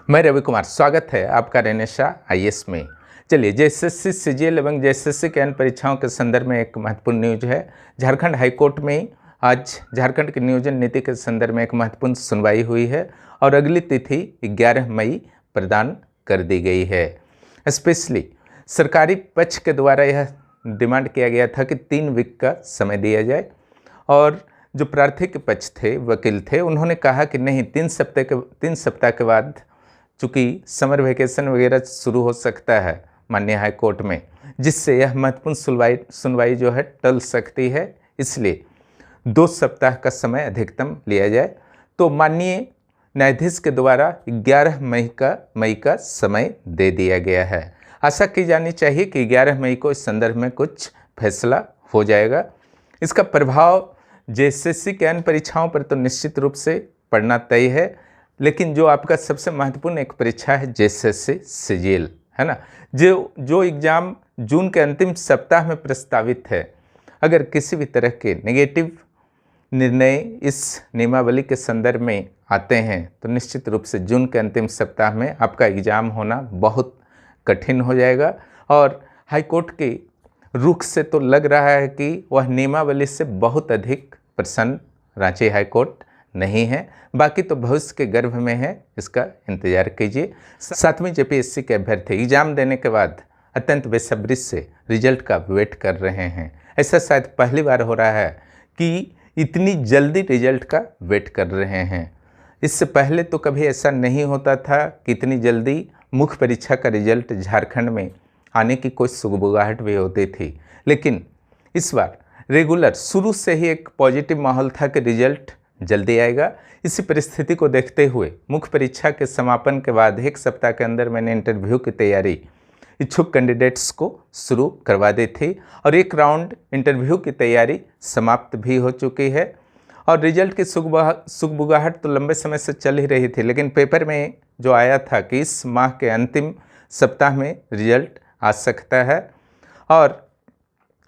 मैं रवि कुमार, स्वागत है आपका रेनेशा आईएएस में। चलिए, जेएसएससी सीजीएल एवं जेएसएससी कैन परीक्षाओं के संदर्भ में एक महत्वपूर्ण न्यूज है। झारखंड हाईकोर्ट में आज झारखंड की नियोजन नीति के संदर्भ में एक महत्वपूर्ण सुनवाई हुई है और अगली तिथि 11 मई प्रदान कर दी गई है। स्पेशली सरकारी पक्ष के द्वारा यह डिमांड किया गया था कि 3 वीक का समय दिया जाए और जो प्रार्थी के पक्ष थे, वकील थे, उन्होंने कहा कि नहीं, 3 सप्ताह के बाद चूँकि समर वेकेशन वगैरह शुरू हो सकता है माननीय हाई कोर्ट में, जिससे यह महत्वपूर्ण सुनवाई जो है टल सकती है, इसलिए 2 सप्ताह का समय अधिकतम लिया जाए। तो माननीय न्यायाधीश के द्वारा 11 मई का समय दे दिया गया है। आशा की जानी चाहिए कि 11 मई को इस संदर्भ में कुछ फैसला हो जाएगा। इसका प्रभाव जेएसएससी कैन परीक्षाओं पर तो निश्चित रूप से पड़ना तय है, लेकिन जो आपका सबसे महत्वपूर्ण एक परीक्षा है जेएसएससी सीजीएल, है ना, जो एग्ज़ाम जून के अंतिम सप्ताह में प्रस्तावित है, अगर किसी भी तरह के नेगेटिव निर्णय इस नियमावली के संदर्भ में आते हैं तो निश्चित रूप से जून के अंतिम सप्ताह में आपका एग्ज़ाम होना बहुत कठिन हो जाएगा। और हाईकोर्ट के रुख से तो लग रहा है कि वह नियमावली से बहुत अधिक प्रसन्न रांची हाईकोर्ट नहीं है। बाकी तो भविष्य के गर्भ में है, इसका इंतजार कीजिए। 7वीं जेपीएससी के अभ्यर्थी एग्जाम देने के बाद अत्यंत बेसब्री से रिजल्ट का वेट कर रहे हैं। ऐसा शायद पहली बार हो रहा है कि इतनी जल्दी रिजल्ट का वेट कर रहे हैं। इससे पहले तो कभी ऐसा नहीं होता था कि इतनी जल्दी मुख्य परीक्षा का रिजल्ट झारखंड में आने की कोई सुगबुगाहट भी होती थी, लेकिन इस बार रेगुलर शुरू से ही एक पॉजिटिव माहौल था कि रिजल्ट जल्दी आएगा। इसी परिस्थिति को देखते हुए मुख्य परीक्षा के समापन के बाद 1 सप्ताह के अंदर मैंने इंटरव्यू की तैयारी इच्छुक कैंडिडेट्स को शुरू करवा दी थी और 1 राउंड इंटरव्यू की तैयारी समाप्त भी हो चुकी है। और रिजल्ट की सुगबुगाहट तो लंबे समय से चल ही रही थी, लेकिन पेपर में जो आया था कि इस माह के अंतिम सप्ताह में रिजल्ट आ सकता है। और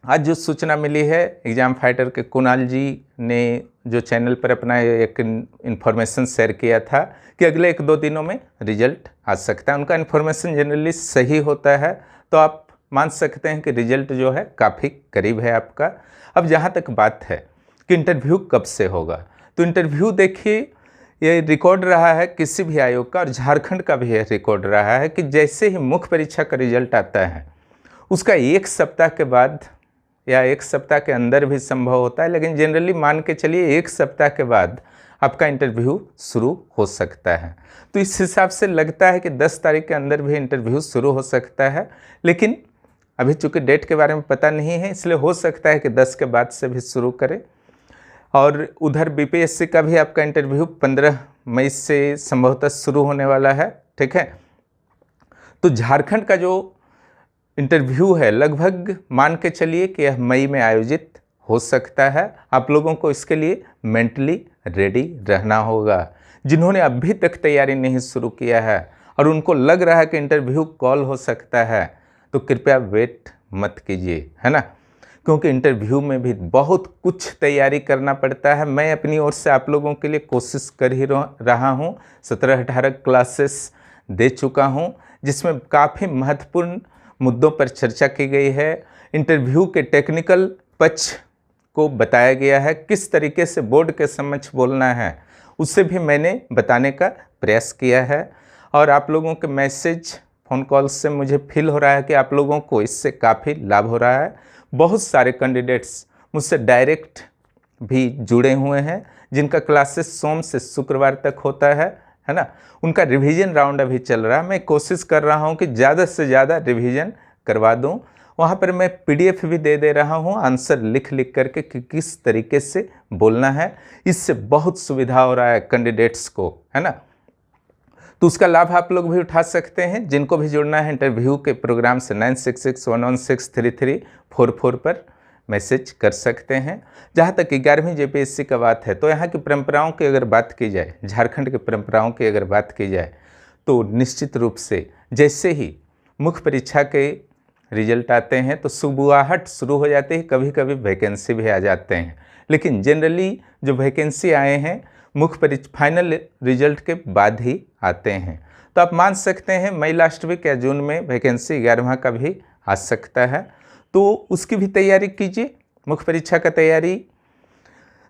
आज जो सूचना मिली है, एग्ज़ाम फाइटर के कुणाल जी ने जो चैनल पर अपना एक इन्फॉर्मेशन शेयर किया था कि अगले 1-2 दिनों में रिजल्ट आ सकता है। उनका इन्फॉर्मेशन जनरली सही होता है, तो आप मान सकते हैं कि रिजल्ट जो है काफ़ी करीब है आपका। अब जहाँ तक बात है कि इंटरव्यू कब से होगा, तो इंटरव्यू देखिए, ये रिकॉर्ड रहा है किसी भी आयोग का और झारखंड का भी यह रिकॉर्ड रहा है कि जैसे ही मुख्य परीक्षा का रिजल्ट आता है उसका 1 सप्ताह के बाद या 1 सप्ताह के अंदर भी संभव होता है, लेकिन जनरली मान के चलिए 1 सप्ताह के बाद आपका इंटरव्यू शुरू हो सकता है। तो इस हिसाब से लगता है कि 10 तारीख के अंदर भी इंटरव्यू शुरू हो सकता है, लेकिन अभी चूँकि डेट के बारे में पता नहीं है, इसलिए हो सकता है कि 10 के बाद से भी शुरू करें। और उधर बीपीएससी का भी आपका इंटरव्यू 15 मई से संभवतः शुरू होने वाला है, ठीक है। तो झारखंड का जो इंटरव्यू है लगभग मान के चलिए कि यह मई में आयोजित हो सकता है। आप लोगों को इसके लिए मेंटली रेडी रहना होगा। जिन्होंने अभी तक तैयारी नहीं शुरू किया है और उनको लग रहा है कि इंटरव्यू कॉल हो सकता है, तो कृपया वेट मत कीजिए, है ना, क्योंकि इंटरव्यू में भी बहुत कुछ तैयारी करना पड़ता है। मैं अपनी ओर से आप लोगों के लिए कोशिश कर ही रहा हूँ। 17-18 क्लासेस दे चुका हूँ, जिसमें काफ़ी महत्वपूर्ण मुद्दों पर चर्चा की गई है। इंटरव्यू के टेक्निकल पक्ष को बताया गया है, किस तरीके से बोर्ड के समक्ष बोलना है उसे भी मैंने बताने का प्रयास किया है। और आप लोगों के मैसेज, फ़ोन कॉल से मुझे फील हो रहा है कि आप लोगों को इससे काफ़ी लाभ हो रहा है। बहुत सारे कैंडिडेट्स मुझसे डायरेक्ट भी जुड़े हुए हैं, जिनका क्लासेस सोम से शुक्रवार तक होता है ना। उनका रिवीजन राउंड अभी चल रहा है। मैं कोशिश कर रहा हूं कि ज़्यादा से ज़्यादा रिवीजन करवा दूं। वहां पर मैं पीडीएफ भी दे दे रहा हूं, आंसर लिख करके कि किस तरीके से बोलना है। इससे बहुत सुविधा हो रहा है कैंडिडेट्स को, है ना। तो उसका लाभ आप लोग भी उठा सकते हैं। जिनको भी जुड़ना है इंटरव्यू के प्रोग्राम से 9661163344 पर मैसेज कर सकते हैं। जहाँ तक 11वीं जेपीएससी का बात है, तो यहाँ की परंपराओं की अगर बात की जाए, झारखंड की परंपराओं की अगर बात की जाए, तो निश्चित रूप से जैसे ही मुख्य परीक्षा के रिजल्ट आते हैं तो सुगबुगाहट शुरू हो जाती है, कभी कभी वैकेंसी भी आ जाते हैं। लेकिन जनरली जो वैकेंसी आए हैं मुख्य फाइनल रिजल्ट के बाद ही आते हैं। तो आप मान सकते हैं मई लास्ट वीक या जून में वैकेंसी 11वां का भी आ सकता है, तो उसकी भी तैयारी कीजिए। मुख्य परीक्षा का तैयारी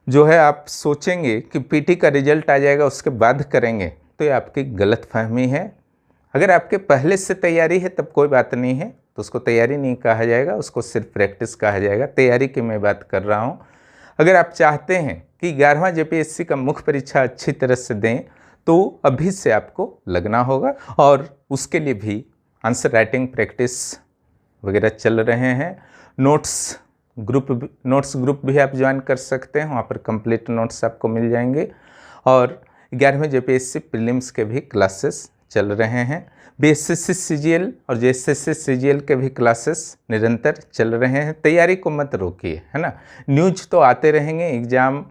जो है आप सोचेंगे कि पीटी का रिजल्ट आ जाएगा उसके बाद करेंगे, तो ये आपकी गलतफहमी है। अगर आपके पहले से तैयारी है तब कोई बात नहीं है, तो उसको तैयारी नहीं कहा जाएगा, उसको सिर्फ प्रैक्टिस कहा जाएगा। तैयारी की मैं बात कर रहा हूँ। अगर आप चाहते हैं कि 11वां जेपीएससी का मुख्य परीक्षा अच्छी तरह से दें, तो अभी से आपको लगना होगा, और उसके लिए भी आंसर राइटिंग प्रैक्टिस वगैरह चल रहे हैं। नोट्स ग्रुप भी आप ज्वाइन कर सकते हैं, वहाँ पर कंप्लीट नोट्स आपको मिल जाएंगे। और 11वें जेपीएससी प्रीलिम्स के भी क्लासेस चल रहे हैं। बीएसएससी सीजीएल और जेएसएससी सीजीएल के भी क्लासेस निरंतर चल रहे हैं। तैयारी को मत रोकिए, है ना। न्यूज तो आते रहेंगे, एग्ज़ाम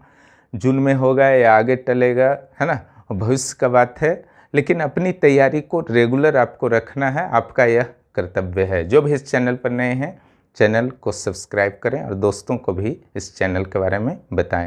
जून में होगा या आगे टलेगा, है ना, भविष्य का बात है, लेकिन अपनी तैयारी को रेगुलर आपको रखना है, आपका यह कर्तव्य है। जो भी इस चैनल पर नए हैं, चैनल को सब्सक्राइब करें और दोस्तों को भी इस चैनल के बारे में बताएं।